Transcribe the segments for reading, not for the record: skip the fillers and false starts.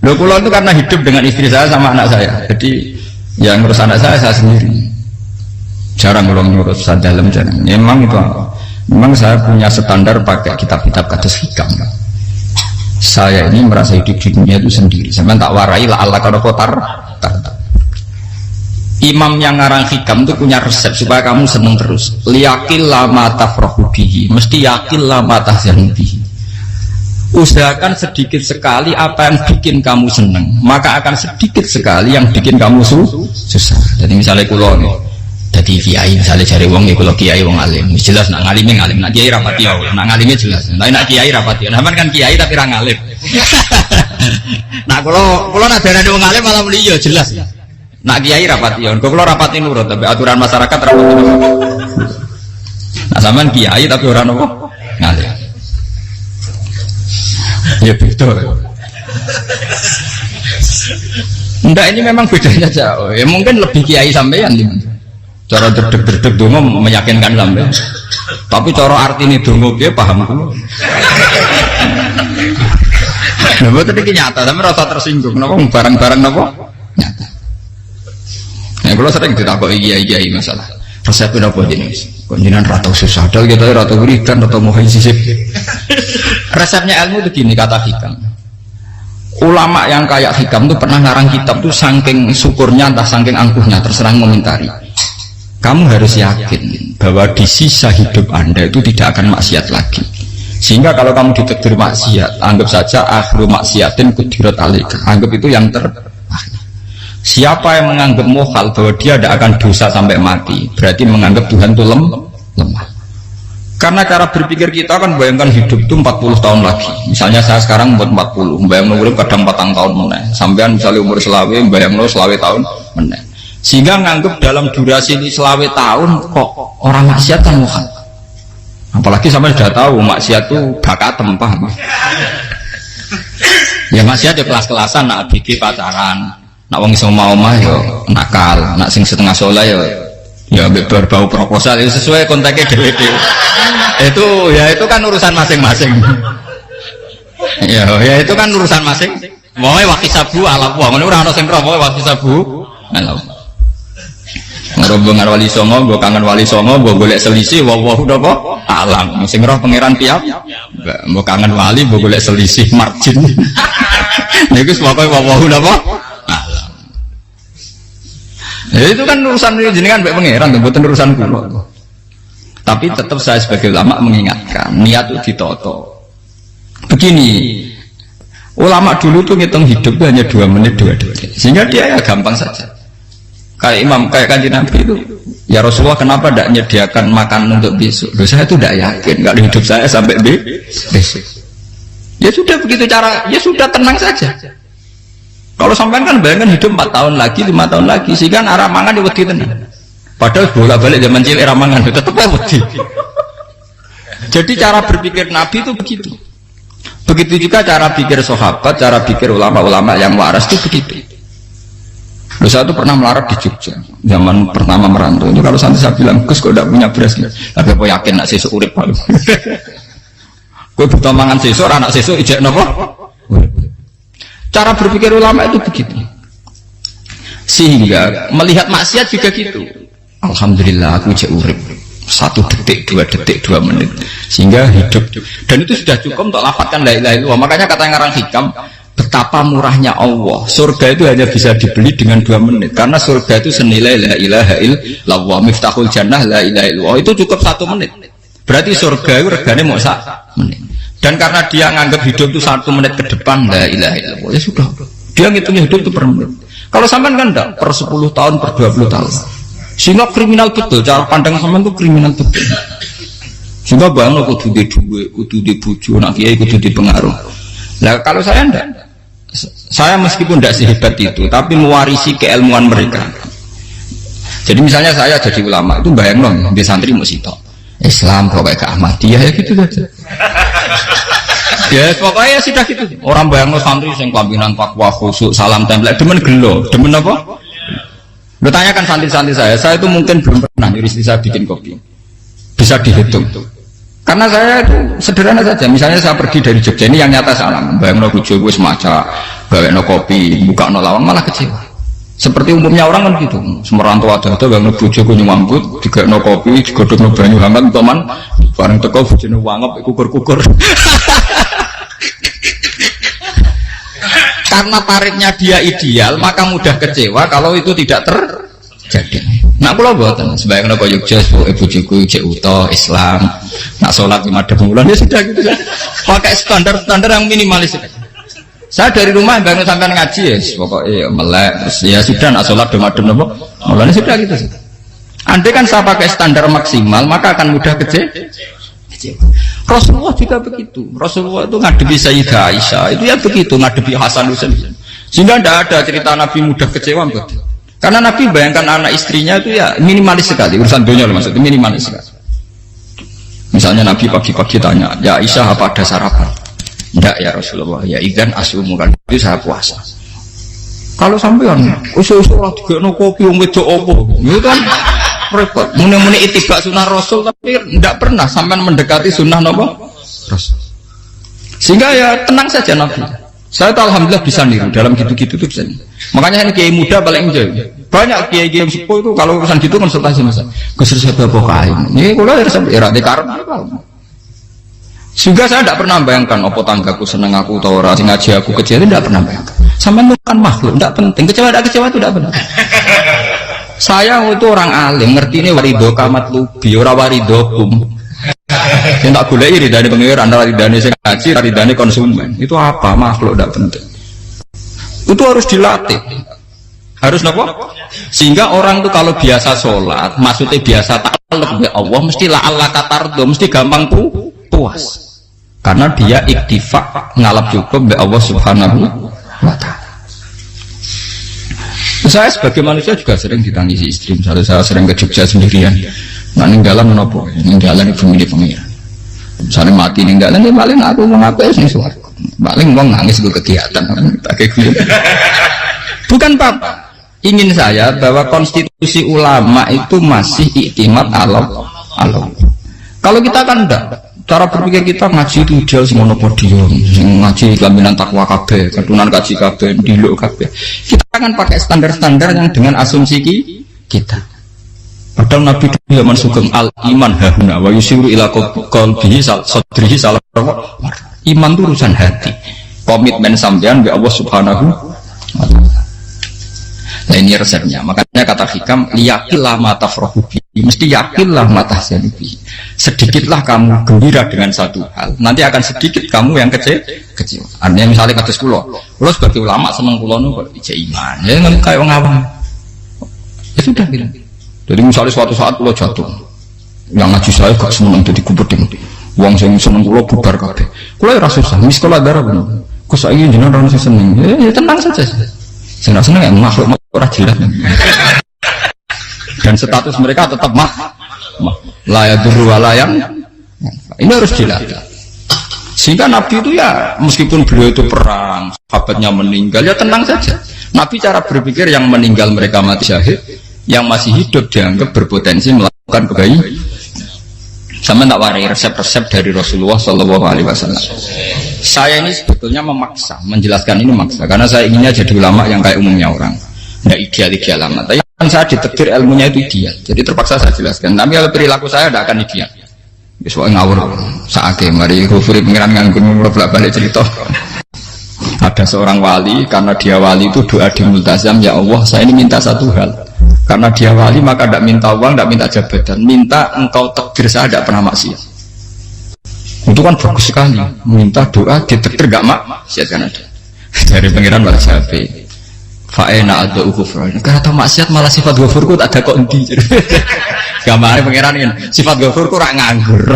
Loh kula itu karena hidup dengan istri saya sama anak saya. Jadi yang ngurus anak saya sendiri. Jarang kula ngurus dalam jarang. Memang itu memang saya punya standar pakai kitab-kitab kados hikam. Saya ini merasa hidup di dunia itu sendiri. Sampai tak warai lah Allah kalau kotar. Imam yang ngarang hikam itu punya resep supaya kamu seneng terus. Liyakil lama tafrahu bihi, mesti yakil lama tahzanu bihi. Usahakan sedikit sekali apa yang bikin kamu seneng, maka akan sedikit sekali yang bikin kamu susah. Jadi misalnya kulo nih, jadi kiai misalnya cari wong ya kulo kiai wong alim, jelas nak ngalimnya ngalim, nak kiai rapati ya, nak ngalimnya jelas. Tapi nak kiai rapati, nah kan kiai tapi orang ngalim. Nah kulo nak darah wong alim malah beliau jelas. Nak kiai rapati ya, kulo rapati nurut, tapi aturan masyarakat rapati nurut. Nah sampean kiai tapi orang apa ngalim. Ya betul. Enggak, ini memang bedanya jauh. Ya mungkin lebih kiai sampean cara derdek-derdek dongo meyakinkan sampean. Tapi cara artine dongo piye paham kulo. Lha boten iki nyata, sampe rasa tersinggung napa barang-barang napa? Nyata. Nah, kulo sering ditakoki kiai-kiai masalah. Resep napa jenenge? Kok jenengan ra tau susah, dal kita ra tau wiridan atau mau sisip. Resepnya ilmu itu gini kata hikam. Ulama yang kayak hikam itu pernah ngarang kitab tuh saking syukurnya entah saking angkuhnya terserah komentari. Kamu harus yakin bahwa di sisa hidup Anda itu tidak akan maksiat lagi. Sehingga kalau kamu ditakdir maksiat, anggap saja akhiru maksiatin kudirat alaika. Anggap itu yang terakhir. Siapa yang menganggap mukhal bahwa dia tidak akan dosa sampai mati, berarti menganggap Tuhan itu lemah. Karena cara berpikir kita kan bayangkan hidup itu 40 tahun lagi. Misalnya saya sekarang buat 40, bayang umur kadang 4 tahun meneh. Sampean misalnya umur selawe, bayang selawe tahun meneh. Sehingga nganggap dalam durasi ini selawe tahun kok orang maksiat kan mukhal. Apalagi sampai sudah tahu maksiat itu bakat tempah. Ya maksiat ya kelas-kelasan, nak bikin pacaran. Nak wong iso mau yo nakal, nak sing setengah soleh ya berbau proposal itu sesuai kontaknya dhewe-dhewe. Itu kan urusan masing-masing. Ya itu kan urusan masing. Wae wakisabu ala wa ngono ora ono sing ro wae wakisabu. Ala. Ngarobong wali songo, mbok kangen wali songo, mbok golek selisih wae napa alam. Sing roh pangeran tiap. Mbok kangen wali, mbok golek selisih margin. Niku pokoke wae napa ya itu kan urusan jenengan mbek pangeran, bukan urusan kula. Tapi tetap saya sebagai ulama mengingatkan, niat itu ditoto. Begini, ulama dulu tuh ngitung hidup itu hanya 2 menit 2 detik, sehingga dia ya gampang saja. Kayak imam, kayak kanjeng Nabi itu, ya Rasulullah kenapa tidak menyediakan makan untuk besok? Loh, saya itu tidak yakin kalau hidup saya sampai besok. Ya sudah begitu cara, ya sudah tenang saja. Kalau sampean kan bayangkan hidup 4 tahun lagi, 5 tahun lagi, sehingga arah mangan di wedi tenan. Padahal bolak-balik zaman cilik arah mangan tetap wedi. Jadi cara berpikir Nabi itu begitu. Begitu juga cara pikir sahabat, cara pikir ulama-ulama yang waras itu begitu. Lalu saya itu pernah melarat di Jogja, zaman pertama merantau. Itu kalau santai saya bilang, Gus kok tidak punya beras, tapi aku yakin nak sesuk urip paling. Gue butuh mangan sesuk, anak sesuk ijek nopo. Cara berpikir ulama itu begitu. Sehingga melihat maksiat juga gitu. Alhamdulillah aku ijek urip 1 detik, 2 detik, 2 menit. Sehingga hidup. Dan itu sudah cukup untuk lafadzkan la ilaha illallah. Makanya kata yang ngarang hikam, betapa murahnya Allah. Surga itu hanya bisa dibeli dengan 2 menit. Karena surga itu senilai la ilaha illallah. Miftahul jannah la ilaha illallah. Itu cukup 1 menit. Berarti surga itu regane mau 1 menit. Dan karena dia nganggap hidup itu 1 menit ke depan, la ilaha illallah, ya sudah. Dia ngitungnya hidup itu per menit. Kalau sampean kan enggak, per 10 tahun, per 20 tahun. Sehingga kriminal betul, cara pandang sampean itu kriminal betul. Sehingga bang kudu di duwe, kudu di bojo, nak kiai kudu di pengaruh. Nah kalau saya enggak, saya meskipun tidak sehebat itu, tapi mewarisi keilmuan mereka. Jadi misalnya saya jadi ulama itu bayang dong, di santri musitok. Islam pokoknya ke Ahmadiyah ya gitu saja. Ya pokoknya sudah gitu. Orang bayangno santri sing kelambinan takwa khusyuk salam tempel demen gelo, demen apa? Lu tanyakan santri-santri saya itu mungkin belum pernah nyuruh istri saya bikin kopi. Bisa dihitung. Karena saya itu sederhana saja. Misalnya saya pergi dari Jogja ini yang nyata salam. Bayangno bojo wis maca gawekno kopi, bukakno lawang malah kecewa. Seperti umumnya orang kan gitu. Semerantau ada gangno bojoku nyambut, digawekno kopi, digodhogno banyu hangat teman, bareng teko bojone wangep kukur-kukur. Karena tarifnya dia ideal, maka mudah kecewa kalau itu tidak terjadi. Nak kula mboten, sebaiknya kok Yogya bojoku cek utuh Islam, nak salat di madhep bulan ya sudah gitu. Pakai standar-standar yang minimalis. Saya dari rumah bangun sampai ngaji ya, pokoknya melek, terus ya sudah nak sholat di madem nopo, mulanya sudah gitu. Andai kan saya pakai standar maksimal, maka akan mudah kecewa. Rasulullah juga begitu. Rasulullah itu ngadepi Sayyidah Aisyah, itu ya begitu, ngadepi Hasan Husain. Sehingga tidak ada cerita Nabi mudah kecewa, betul. Karena Nabi bayangkan anak istrinya itu ya minimalis sekali, urusan dunia maksudnya minimalis sekali. Misalnya Nabi pagi-pagi tanya, ya Aisyah apa ada sarapan? Enggak ya Rasulullah, ya idzan asumu kan itu saya puasa. Kalau sampean usul-usul lah digekno kopi wong wedok opo, itu kan repot. Muni-muni itibak sunnah Rasul tapi enggak pernah sampean mendekati sunnah napa Rasul. Sehingga ya tenang saja Nabi. Saya tahu alhamdulillah bisa niru dalam gitu-gitu tuh bisa. Makanya ini kiai muda paling enjoy. Banyak kiai-kiai sepuh itu kalau urusan gitu konsultasi Mas. Gus resep apa kae. Niki kula resep era dekarep. Sehingga saya tidak pernah bayangkan apa tanggaku seneng aku atau orang ngaji aku kecewa, tidak pernah bayangkan. Sampai bukan makhluk, tidak penting. Kecewa itu tidak benar. Saya itu orang alim, ngerti ini warido kamat lubi, ora warido kum. Yang tak boleh ridane pengiran, ridane sing ngaji, ridane konsumen. Itu apa makhluk tidak penting. Itu harus dilatih. Harus apa? Sehingga orang itu kalau biasa sholat, maksudnya biasa ta'alluq bi Allah, mesti la'alla katardo, mesti gampang puas. Karena dia iktifak ngalap cukup be Allah Subhanahu wa ta'ala. Saya sebagai manusia juga sering ditangisi istri. Misalnya saya sering ke Jogja sendirian. Nah ninggalan nopo, ninggalan ibu milik pengiran. Misalnya mati ninggalan, ya paling aku mau ngapain sih suaraku. Paling mau nangis gue kegiatan. Bukan apa. Ingin saya bahwa konstitusi ulama itu masih iktimat Allah. Kalau kita kan enggak. Cara berpikir kita ngaji itu ideal semono podium, ngaji kelaminan takwa kabeh, ketunan kaji kabeh, diluk kabeh. Kita akan pakai standar-standar yang dengan asumsi kita. Padahal Nabi zaman sugeng al iman hahuna wa yusiru ila qalbihi sadrihi salah. Iman itu urusan hati. Komitmen sampean be Allah Subhanahu wa taala. Nah ini resepnya. Makanya kata hikam yakinlah mata frohubi, mesti yakinlah mata senibi. Sedikitlah kamu gembira dengan satu hal, nanti akan sedikit kamu yang kecil. Artinya misalnya kata sekolah, lo sebagai ulama seneng kulo nu kok ijek iman, ya nggak kayak orang awam. Ya sudah bilang. Jadi misalnya suatu saat kulo jatuh, yang ngaji saya gak seneng jadi kubeting. Uang saya seneng kulo bubar kabeh. Kulo ya rasa susah, miskola darah benar. Kok saya ingin jenengan orang seneng, ya tenang saja. Saya seneng ya makhluk orang jilat. Dan status mereka tetap layak berwalayang. Ini harus dilatih. Sehingga Nabi itu ya meskipun beliau itu perang, sahabatnya meninggal, ya tenang saja. Nabi cara berpikir yang meninggal mereka mati syahid, yang masih hidup dianggap berpotensi melakukan kebaikan. Sama tak warai resep-resep dari Rasulullah SAW. Saya ini sebetulnya memaksa, menjelaskan ini maksa, karena saya inginnya jadi ulama yang kayak umumnya orang, tidak ideal amat. Tapi kan saya ditakdir ilmunya itu ideal, jadi terpaksa saya jelaskan. Tapi kalau perilaku saya tidak akan ideal. Soalnya ngawur, saatnya mari kufuri pengiran nganggur balik cerita. Ada seorang wali, karena dia wali itu doa di multazam, ya Allah saya ini minta satu hal. Karena dia wali maka tidak minta uang, tidak minta jabatan, minta engkau takdir saya tidak pernah maksiat. Itu kan bagus sekali, minta doa ditakdir gak maksiat kan ada. Dari pengiran malah Syafi'i. Fa'ena ada ukufran. Kata maksiat malah sifat ghafurku tak ada kok endi. Gambarnya pengiran ini sifat ghafurku rak nganggur.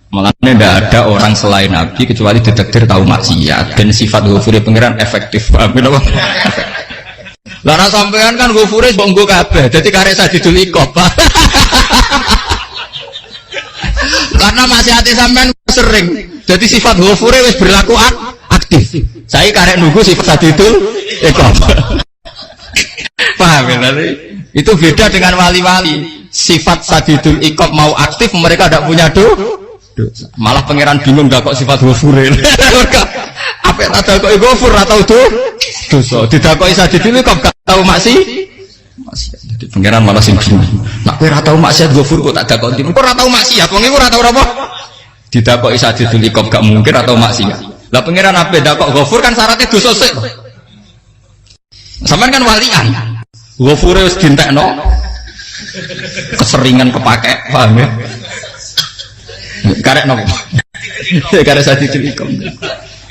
Makanya tidak ada orang selain Nabi kecuali ditakdir tahu maksiat, dan sifat ghafurnya pengiran efektif. Kenapa? Lara sampean kan ghafure kok nggo kabeh. Dadi karek sadidul iqab. Karena maksiate sampean sering. Jadi sifat ghafure wis berlaku aktif. Saya karek nunggu sifat sadidul iqab. Paham ya? Itu beda dengan wali-wali. Sifat sadidul iqab mau aktif, mereka tidak punya dosa. Malah pangeran bingung gak kok sifat ghafure. Apa Apa tak dakoki ghafur ora tau dosa. Didakoki sadidile kok gak tau maksiat. Jadi pangeran malah sing bingung. Nak kowe ora tau maksiat ghafur kok tak dakoki. Kok ora tau maksiat, wong iku ora tau apa? Didakoki sadidile kok gak mungkin atau maksiat. Lah pangeran ape dakok ghafur kan syaratnya dosa sik. Sampeyan kan walian. Ghafure wis dientekno. Keseringan kepake, paham ya? Karek nopo? Karek sadidile kok.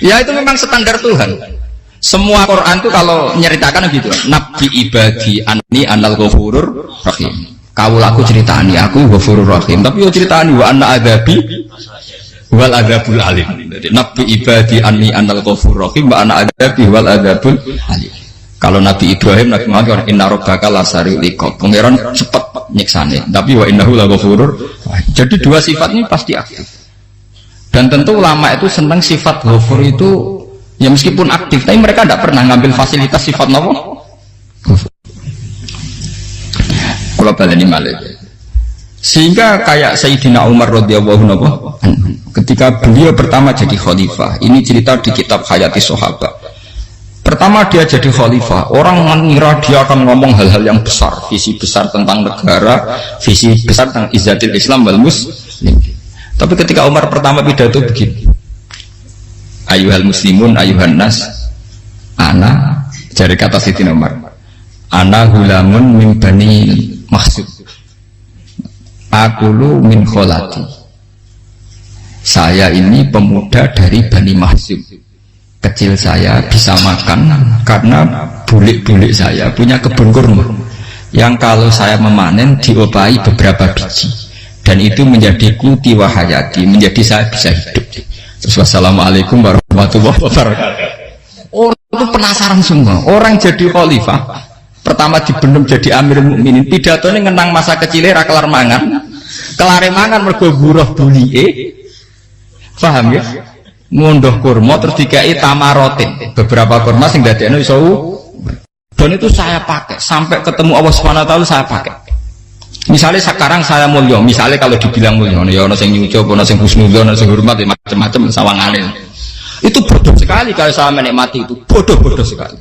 Ya itu memang standar Tuhan. Semua Quran itu kalau nyeritakan gitu. Nabi ibadi anni anal ghafurur rahim. Kaulaku ceritani aku ghafurur rahim, tapi yo ceritani wa anna adzabi wal adzabul alim. Jadi Nabi ibadi anni anal ghafurur rahim wa anna adzabi wal adzabul alim. Kalau Nabi Ibrahim Nabi Muhammad inna rabbaka lasari'ul iqab. Pangeran cepat nyiksane, tapi wa innahu laghafurur. Jadi dua sifat ini pasti aktif. Dan tentu ulama itu senang sifat ghafur itu ya meskipun aktif, tapi mereka tidak pernah ngambil fasilitas sifat nopo. Kalau baleni malih. Sehingga kayak Sayyidina Umar radhiyallahu anhu ketika beliau pertama jadi khalifah, ini cerita di kitab Hayati Sahabat. Pertama dia jadi khalifah, orang mengira dia akan ngomong hal-hal yang besar, visi besar tentang negara, visi besar tentang izzatil Islam wal muslim. Tapi ketika Umar pertama pidato begini, ayuhal muslimun ayuhan nas, ana, dari kata Sayyidina Umar, ana hulamun min bani maksud, akulu min kholati, saya ini pemuda dari Bani Mahzub. Kecil saya bisa makan karena bulik-bulik saya punya kebun kurma yang kalau saya memanen diopahi beberapa biji, dan itu menjadi kuti wahayati, menjadi saya bisa hidup. Terus wassalamualaikum warahmatullahi wabarakatuh. Orang itu penasaran semua. Orang jadi khalifah pertama dibendem jadi amirul mukminin, pidatonya ngenang masa kecilnya ra kelar mangan, kelare mangan mergo buruh bulike, paham ya? Ngunduh kurma terus dikai tamarotin, beberapa kurma sing dadekno iso, dan itu saya pakai sampai ketemu Allah Subhanahu wa taala. Saya pakai misalnya sekarang saya mulia, misalnya kalau dibilang mulia ya ono sing nyucup, ono sing husnudzon, ono sing hormat, macam-macam sawangane. Itu bodoh sekali kalau saya menikmati itu, bodoh sekali.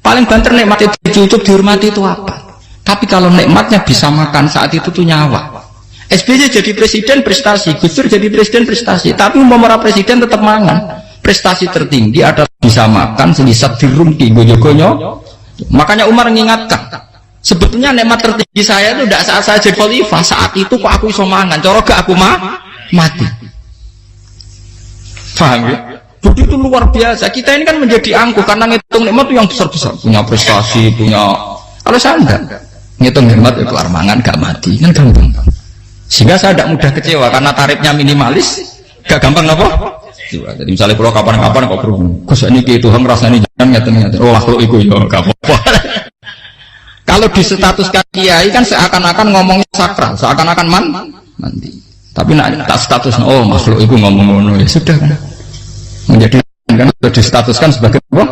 Paling banter nikmati dicucup, dihormati itu apa? Tapi kalau nikmatnya bisa makan saat itu tuh nyawa. SBY jadi presiden prestasi, Gus Dur jadi presiden prestasi, tapi umum orang presiden tetap mangan. Prestasi tertinggi adalah bisa makan selisat dirumki goyo-goyo. Makanya Umar mengingatkan, sebetulnya nikmat tertinggi saya itu tidak saat saya jadi khalifah, saat itu kok aku iso mangan, cara gak aku mati. Paham ya? Begitu luar biasa. Kita ini kan menjadi angkuh karena ngitung nikmat itu yang besar-besar, punya prestasi, punya. Kalau saya enggak ngitung nikmat itu kelar mangan gak mati, kan gampang. Sehingga saya tidak mudah kecewa karena tarifnya minimalis, gak gampang apa? Jadi misalnya kalau kapan-kapan kok berhubung, Gus ini ke Tuhan rasanya jangan nyata-nyata. Oh makhluk itu ya gak apa-apa. Kalau di status kiai kan seakan-akan ngomongnya sakral, seakan-akan mandi. Tapi nak tak status, oh makhluk itu ngomong ya sudah kan. Menjadi kan distatuskan sebagai apa?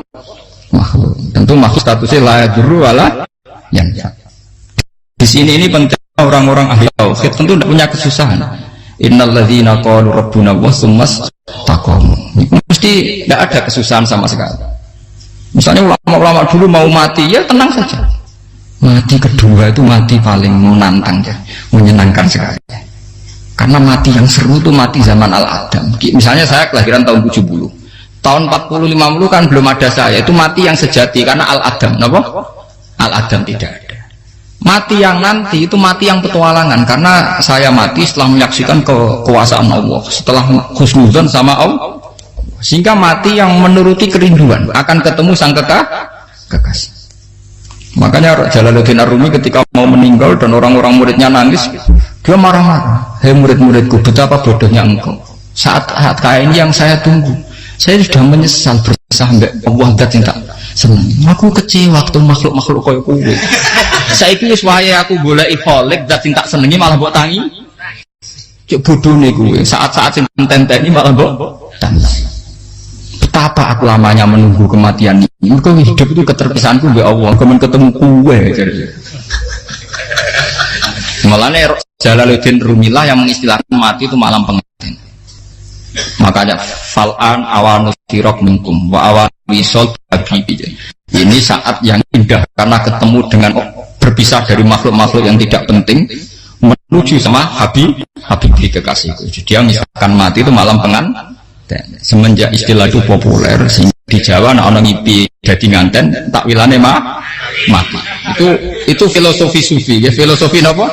Makhluk. Tentu makhluk statusnya la yadurru wala yanfa. Di sini ini penting. Orang-orang ahli tauhid tentu tidak punya kesusahan. Innalladzina qalu rabbuna wa tsummas taqamu. Mesti tidak ada kesusahan sama sekali. Misalnya ulama-ulama dulu mau mati, ya tenang saja. Mati kedua itu mati paling menantang ya, menyenangkan sekali. Karena mati yang seru itu mati zaman Al-Adam. Misalnya saya kelahiran tahun 70. Tahun 40-50 kan belum ada saya. Itu mati yang sejati karena Al-Adam. Kenapa? Al-Adam tidak ada. Mati yang nanti itu mati yang petualangan, karena saya mati setelah menyaksikan kekuasaan Allah, setelah husnudzon sama Allah, sehingga mati yang menuruti kerinduan akan ketemu sang kekasih. Makanya Jalaluddin Ar-Rumi ketika mau meninggal dan orang-orang muridnya nangis, dia marah-marah. Hei murid-muridku, betapa bodohnya engkau. Saat kayak ini yang saya tunggu, saya sudah menyesal berusaha sampai Allah dat cinta senang. Aku kecewa waktu makhluk-makhluk kaya kuwe. Saiki wis wayahe aku goleki kholik zat sing tak senengi malah mbok tangi. Cuk bodhone kuwe, saat-saat sing tenteni malah mbok tangi. Betapa aku lamanya menunggu kematian ini. Mergo hidup itu keterpisahanku mbek Allah, kemen ketemu kuwe. Malane Jalaluddin Rumilah yang mengistilahkan mati itu malam pengantin. Makanya fal'an awanus sirok minkum wa awan wisol habibi. Ini saat yang indah karena ketemu dengan berpisah dari makhluk-makhluk yang tidak penting menuju sama habibi kekasihku. Jadi dia misalkan mati itu malam pengantin. Semenjak istilah itu populer di Jawa ana ngipi dadi nganten takwilane mati. Itu filosofi sufi ya, filosofi napa?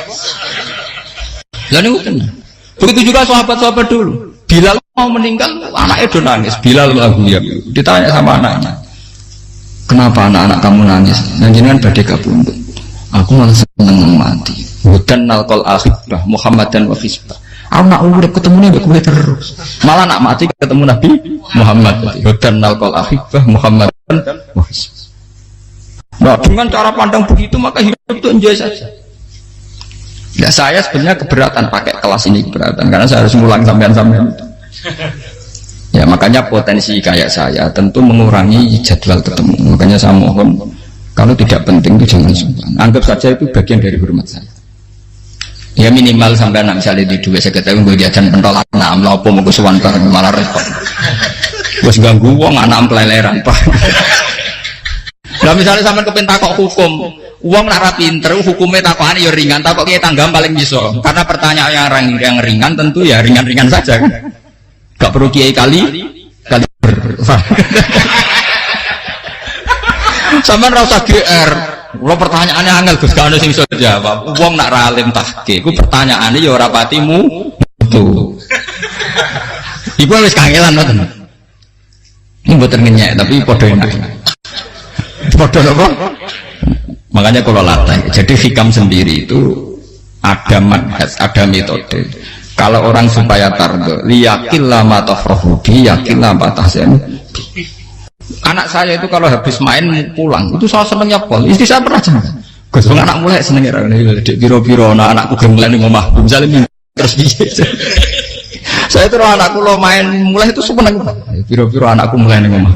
Lah niku tenan. Begitu juga sahabat-sahabat dulu. Bilal mau meninggal, anaknya udah nangis. Bilal lagu ya. Ditanya sama anaknya, kenapa anak-anak kamu nangis? Dan jenengan badai kabundut. Aku malah seneng mati. Hudan nalkol akhibah Muhammadan wa fisbah. Aku nak urip ketemu nih gue terus. Malah nak mati ketemu Nabi Muhammad. Hudan nalkol akhibah Muhammadan wa fisbah. Nah, dengan cara pandang begitu maka hidup itu enjoy saja. Ya saya sebenarnya keberatan pakai kelas ini, keberatan karena saya harus ngulang sampean-sampean itu. Ya makanya potensi kayak saya tentu mengurangi jadwal ketemu. Makanya saya mohon kalau tidak penting itu jangan sumpah. Anggap saja itu bagian dari hormat saya. Ya minimal sampai anak misalnya di dua saya ketahui gue jajan pentolak enam lopo mau kesuwan bareng malah repot. Gue ganggu uang anak peleleran pak. Nah misalnya sampai kepentakok hukum, uang nak pinter, hukumnya takokan ya ringan, takok kita tanggam paling bisa. Karena pertanyaan yang ringan tentu ya ringan-ringan saja kan. Gak perlu kiai kali Sampai rasa GR. Kalau pertanyaannya angel Gus gak ono sing iso jawab. Wong nak ra alim tahke, ku pertanyaane ya ora patimu tuh. Iku wis kangelan ngoten. Ini mboten ngenyek tapi padha enak. Padha apa? Makanya kalau latih. Jadi hikam sendiri itu ada manhaj, ada metode. Kalau orang supaya tardo, liyakin lama tafrohudi, yakin lama tahsen. Anak saya itu kalau habis main pulang, itu saya senengnya pol. Istri saya pernah jangan. Gus, anak mulai senengnya dek biro-biro, anakku gemulai nih ngomah, misalnya terus dia. Saya terus anakku lo main mulai itu seneng. Biro-biro anakku mulai nih ngomah.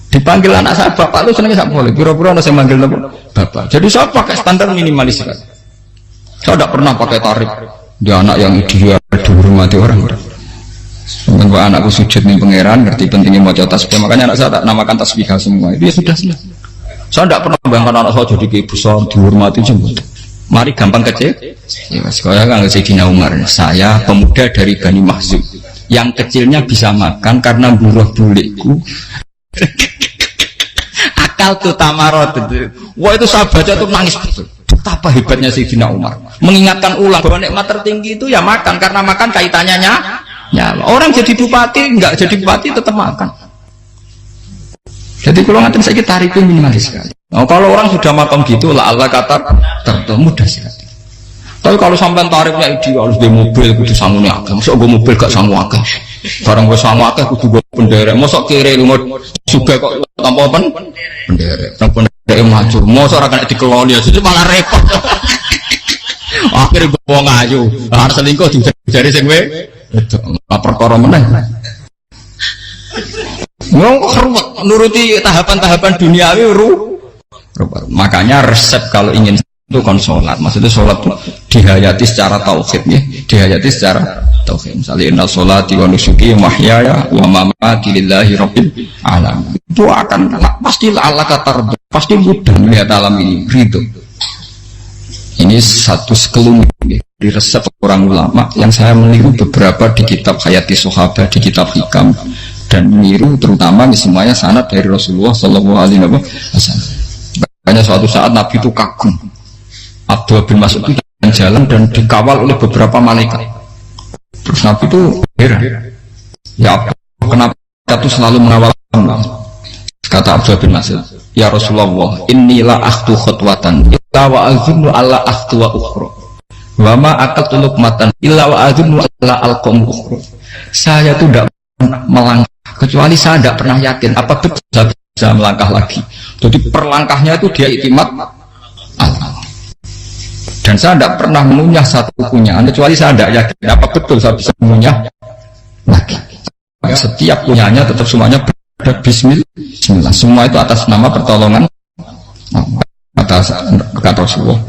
Dipanggil anak saya bapak itu senengnya tak boleh. Biro-biro anak saya manggil bapak. Jadi saya pakai standar minimalis. Saya tidak pernah pakai tarif. Dia anak yang ideal dihormati orang-orang. Mungkin pak anakku sujud nih pangeran, ngerti pentingnya mau tasbih. Makanya anak saya tak namakan tasbih semua. Itu ya sudah selesai. Saya tidak pernah bayangkan anak saya jadi kayak besar dihormati jemput. Mari gampang kecil. Ya mas, saya kan Sayyidina Umar. Saya pemuda dari Bani Mahzub. Yang kecilnya bisa makan karena buruh bulikku. Akal tuh tamarot. Wah itu saya baca tuh nangis betul. Betapa hebatnya Sayyidina Umar. Mengingatkan ulang bahwa nikmat tertinggi itu ya makan, karena makan kaitannya nyala. Orang jadi bupati, enggak jadi bupati tetap makan. Jadi kalau ngatain saya tarifnya minimalis sekali. Nah, kalau orang sudah makan gitu lah Allah kata tertemu mudah sekali. Tapi kalau sampai tarifnya ideal harus di mobil kudu sangune akeh. Mosok gue mobil gak sangu akeh. Barang gue sangu akeh kudu gue penderek. Mosok kiri lu juga kok tanpa penderek. Tanpa penderek maju. Mosok ora kena dikeloni itu malah repot. Akhirnya gue wong ayu. Harus selingkuh dijari sing kowe. Itu perkara meneh. Wong ruwet nuruti tahapan-tahapan duniawi makanya resep kalau ingin itu kan sholat. Maksudnya sholat itu dihayati secara tauhid ya. Dihayati secara tauhid. Misalnya innal sholati wa nusuki wa mahyaya wa mamati lillahi rabbil alamin. Itu akan pasti Allah kata pasti mudah melihat alam ini ridho. Ini satu sekelumit ya, di resep orang ulama yang saya meniru beberapa di kitab Hayati Sahabat, di kitab Hikam, dan meniru terutama semuanya sanad dari Rasulullah Shallallahu Alaihi Wasallam. Makanya suatu saat Nabi itu kagum. Abdullah bin Mas'ud itu jalan dan dikawal oleh beberapa malaikat. Terus Nabi itu heran. Ya Abdullah, kenapa kita tuh selalu mengawal Allah? Kata Abdullah bin Mas'ud, ya Rasulullah, inilah akhtu khutwatan illa wa azunnu alla akhtu wa ukhra wa ma aqaltu luqmatan illa wa azunnu alla alqam ukhra. Saya itu tidak pernah melangkah kecuali saya tidak pernah yakin apa betul saya bisa melangkah lagi. Jadi perlangkahnya itu dia iktimat Allah. Dan saya tidak pernah mengunyah satu kunyahan kecuali saya tidak yakin apa betul saya bisa mengunyah lagi. Setiap kunyahnya tetap semuanya ada bismillah. Semua itu atas nama pertolongan atas kata Rasulullah.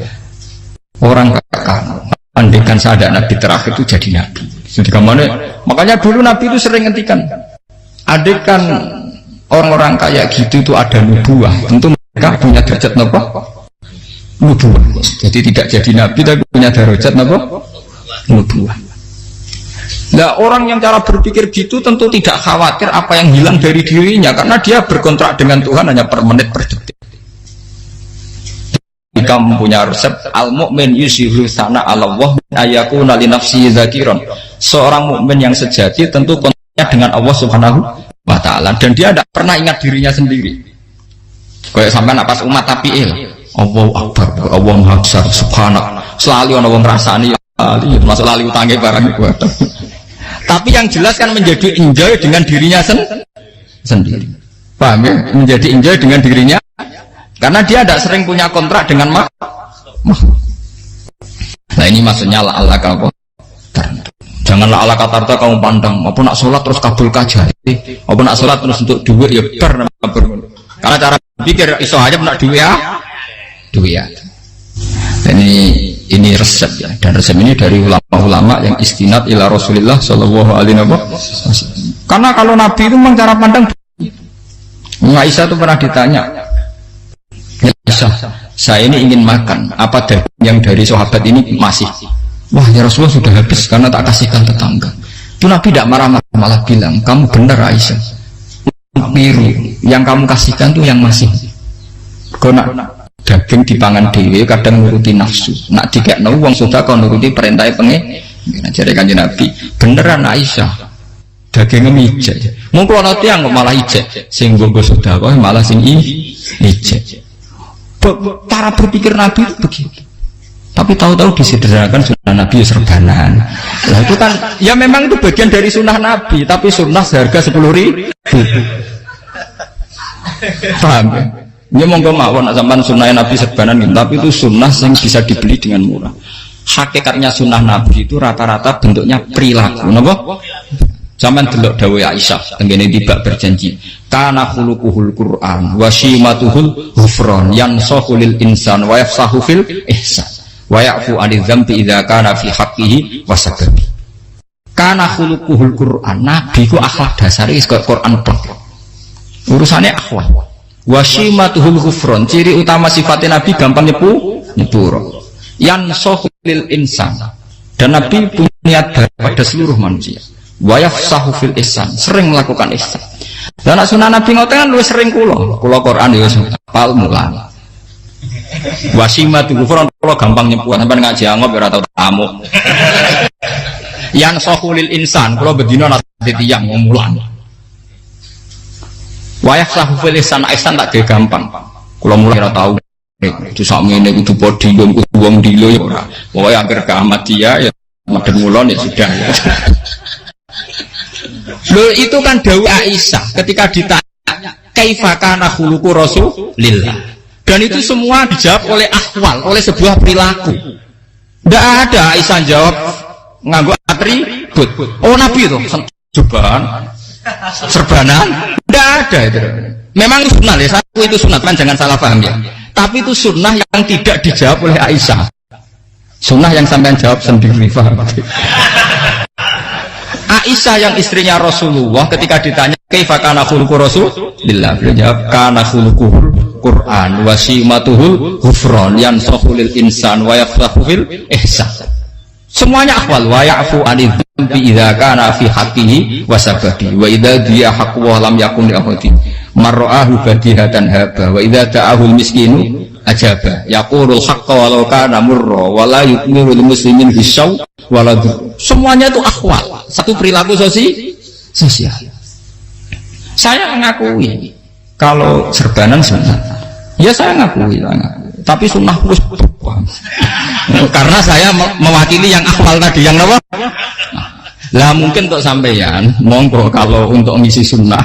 Orang katakan andaikan saya ada nabi terakhir itu jadi nabi. Jadi kemana? Makanya dulu Nabi itu sering ngendikan, adekan orang-orang kayak gitu itu ada nubuah, tentu mereka punya derajat apa? Nubuah. Jadi tidak jadi Nabi tapi punya derajat apa? Nubuah. Nah orang yang cara berpikir gitu tentu tidak khawatir apa yang hilang dari dirinya, karena dia berkontrak dengan Tuhan hanya per menit per detik. Jika mempunyai resep al-mu'min yusiru sana Allah ayakuna li nafsihi dzakiran. Seorang mukmin yang sejati tentu kontaknya dengan Allah Subhanahu wa taala dan dia tidak pernah ingat dirinya sendiri. Kayak sampai napas umat tapi Allahu Akbar, Allah Maha Besar, subhanak. Selalu ana wong ngrasani masuk lali utange barang iku. Tapi yang jelas kan menjadi enjoy dengan dirinya sendiri. Paham ya? Menjadi enjoy dengan dirinya karena dia tidak sering punya kontrak dengan makhluk. Nah ini maksudnya Allah kamu. Janganlah Allah kata kamu pandang, apa nak sholat terus kabul kajati, apa nak sholat terus untuk duit ya ber. Karena cara pikir iso aja nak duit ya. Ini resep ya, dan resep ini dari ulama-ulama yang istinad ila Rasulullah Shallallahu Alaihi Wasallam. Karena kalau Nabi itu memang cara pandang. Aisyah itu pernah ditanya, ya Aisyah, saya ini ingin makan, apa yang dari sahabat ini masih? Wah ya Rasulullah sudah habis karena tak kasihkan tetangga. Itu Nabi tidak marah-marah, malah bilang, kamu benar Aisyah, biru yang kamu kasihkan tuh yang masih. Kau nak daging dipangan dewe kadang nuruti nafsu, nak dikekno wong sudah kau nuruti perintah pengen. Jadi kanjeng Nabi beneran Aisyah dagingnya mijek. Mungkin kalau tiang malah ijek, sing gogo sudah kau malah sing ijek. Cara berpikir Nabi itu begitu. Tapi tahu-tahu disederhanakan sunnah Nabi serbanan. Nah itu kan, ya memang itu bagian dari sunnah Nabi, tapi sunnah seharga 10.000. Paham ya? Ini monggo mawon sampean sunnah Nabi serbanan, tapi itu sunnah yang bisa dibeli dengan murah. Hakikatnya sunnah Nabi itu rata-rata bentuknya perilaku. Napa? Sampeyan delok dawuh Aisyah tengene tiba berjanji, kana khuluquhul Qur'an wa shimatuhul ghufran yansahu lil insan wa yafsahu fil ihsan wa ya'fu 'anil dzambi idza kana fi haqqihi wa sababi. Kana khuluquhul Qur'an, Nabi ku akhlak dasare wis kaya Quran tok. Urusane akhlak. Wa shimatuhul ghufran, ciri utama sifatnya Nabi gampang nyepuro. Yansahu lil insan. Dan Nabi punya pada seluruh manusia. Wa yafsahu fil ihsan, sering melakukan ihsan. Dan sunnah Nabi ngoten kan luwih sering kula Quran ya hafal mulang. Wasimatu kufron kula gampang nyebut sampean ngaji angop ora tau tamu. Yang sahulil insan kula bedina nate tiyang mulang. Wa yafsahu fil ihsan tak gampang. Kula mulai ora tau itu sakmene kudu podium kudu wong dilo ya ora. Pokoke anggere ke Ahmadiyah ya madhep mulon ya sudah. Loh itu kan dawuh Aisyah ketika ditanya kaifa kana khuluqu Rasulillah, dan itu semua dijawab oleh ahwal, oleh sebuah perilaku. Tidak ada Aisyah jawab nganggo atribut. Oh Nabi itu serbanan, tidak ada itu. Memang itu sunnah ya, satu itu sunnah kan, jangan salah paham ya. Tapi itu sunnah yang tidak dijawab oleh Aisyah. Sunnah yang sampean jawab sendiri, paham? Aisyah yang istrinya Rasulullah ketika ditanya kaifa kana khuluqu Rasulillah, beliau jawab kana khuluquhul Qur'an wa simatuhul ghufran yansahu lil insan wa yafsahu fil ihsan. Semuanya akhwal wa ya'fu 'anil dzambi idza kana fi haqqihi wa sababi wa idza dia haqqu wa lam yakun li ahadi marra'ahu badihatan haba wa idza ta'ahu al miskinu ajaba yaqulul haqqa walau kana murra wa la yu'minu lil muslimin hisaw wala. Semuanya itu akhwal, satu perilaku sosial. Saya mengakui kalau serbanan sunnah, ya saya ngakui. Tapi sunnah plus karena saya mewakili yang akhwal tadi, yang apa? Lah mungkin untuk sampeyan, monggo kalau untuk ngisi sunnah.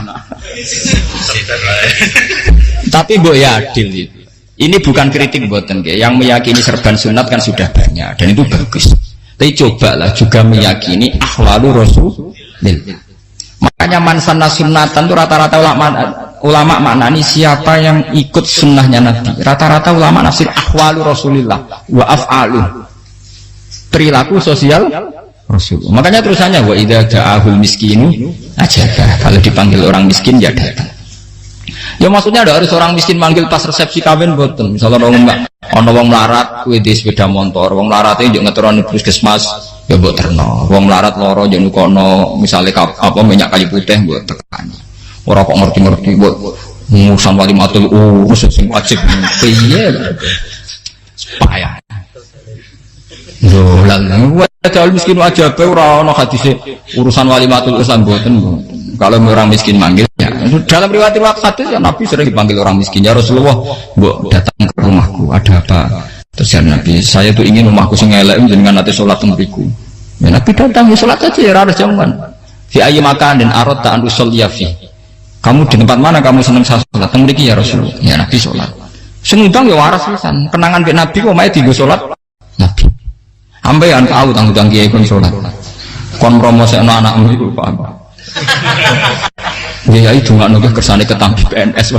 Tapi mbok ya adil. Ini bukan kritik mboten nggih. Yang meyakini serban sunat kan sudah banyak dan itu bagus. Tapi cobalah juga meyakini ahwalu Rasulillah. Makanya mansanna sunnatan itu rata-rata ulama maknani siapa yang ikut sunnahnya Nabi. Rata-rata ulama nafsir ahwalu Rasulillah wa af'alu, perilaku sosial Rasul. Makanya terusannya wa idza ja'ahul miskinu ajabah. Kalau dipanggil orang miskin ya datang. Ya maksudnya ada harus orang miskin manggil pas resepsi kawin boten. Misalnya ono wong melarat kuwi di sepeda motor, wong melarat iki yo ngeteroni puskesmas ya mbok terno. Wong melarat loro yo nukono misale apa minyak kayu putih mbok tekani. Ora kok ngerti-ngerti mbok musan wali matul sing wajib piye. Payah. Yo lan jauh miskin aja pe ora ono hadise urusan wali matul Islam boten. Kalau orang miskin manggil ya. Dalam riwayat hadis ya Nabi sering dipanggil orang miskin. Ya Rasulullah, mbok datang ke rumahku, ada apa? Terus ya Nabi, saya tuh ingin rumahku sing elek jenengan nanti salat teng mriku. Ya Nabi datang ya salat aja ya ora jaman. Fi ayyi makanin aradta an usolliya fi. Kamu di tempat mana kamu seneng salat? Teng mriki ya Rasulullah. Ya Nabi salat. Sing undang ya waras pisan. Kenangan mbek Nabi kok mae dienggo salat Nabi. Ambean tahu tanggung kiai kon salat. Kon promosekno anakmu iku paham. Ya itu nggak nunggu kersane ketampi PNS.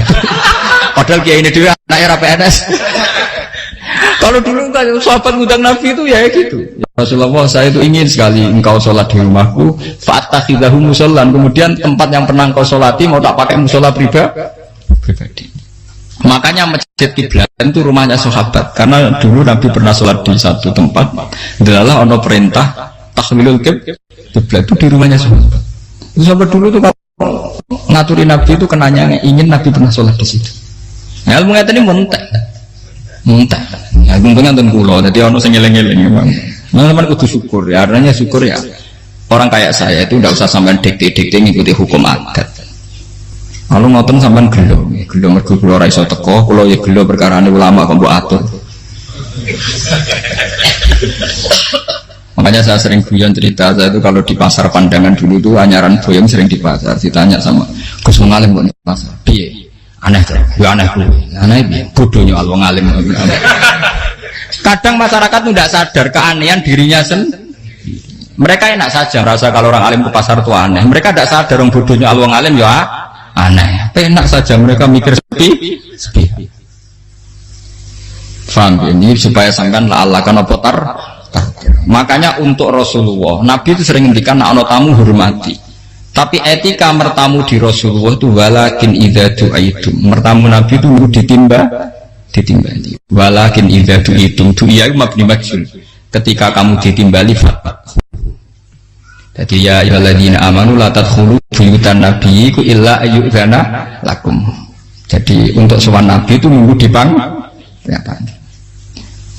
Padahal kiai ini dia anak era PNS. Kalau dulu kan sahabat ngundang Nabi itu ya gitu. Ya Rasulullah, saya itu ingin sekali engkau sholat di rumahku. Fatakhidahu musallan. Kemudian tempat yang pernah engkau sholati mau tak pakai musola pribadi. Makanya masjid Kiblat itu rumahnya sahabat. Karena dulu Nabi pernah sholat di satu tempat. Adalah ono perintah tahlilul kiblat itu di rumahnya sahabat. Itu sahabat dulu tuh kalau ngaturi Nabi itu kenanya ingin Nabi pernah sholat di situ. Nah, ilmu ngeten ini muntah. Ya untungnya nonton kula, jadi ono sing ngeleng-ngeleng memang. Teman-teman kudu syukur ya, artinya syukur ya. Orang kayak saya itu tidak usah sampean dikte-dikte ngikuti hukum adat. Kalau ngoten sampean gelo mergo kula ora iso teko, kula ya gelo perkarane ulama kok mbok atur. Makanya saya sering guyon cerita, saya itu kalau di pasar Pandangan dulu tuh anyaran boyong sering di pasar, ditanya sama Gus Ngalim kok di pasar, piye? Aneh tuh, ya aneh tuh, aneh piye? Bodohnya al wong alim. Kadang masyarakat tuh tidak sadar keanehan dirinya sendiri. Mereka enak saja merasa kalau orang alim ke pasar itu aneh. Mereka tidak sadar orang bodohnya al wong alim ya aneh. Enak saja mereka mikir sepi. Faham ini supaya sampean la Allah kan apa tar. Makanya untuk Rasulullah, Nabi itu sering ngendikan nek ana tamu hormati. Tapi etika mertamu di Rasulullah itu walakin idza du'aitum. Mertamu Nabi itu ditimbali. Walakin idza du'itum du'iya mabni majhul. Ketika kamu ditimbali fatwa. Jadi ya ayyuhalladzina amanu la tadkhulu buyutan nabiyyi illa ayyudzana lakum. Jadi untuk sowan Nabi itu nunggu di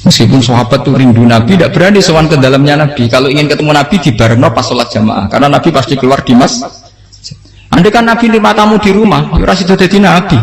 meskipun sahabat itu rindu Nabi, tidak berani sowan ke dalamnya Nabi. Kalau ingin ketemu Nabi di barno pas sholat jamaah, karena Nabi pasti keluar di masjid. Andai kan Nabi lima tamu di rumah, ya rasido dadi Nabi.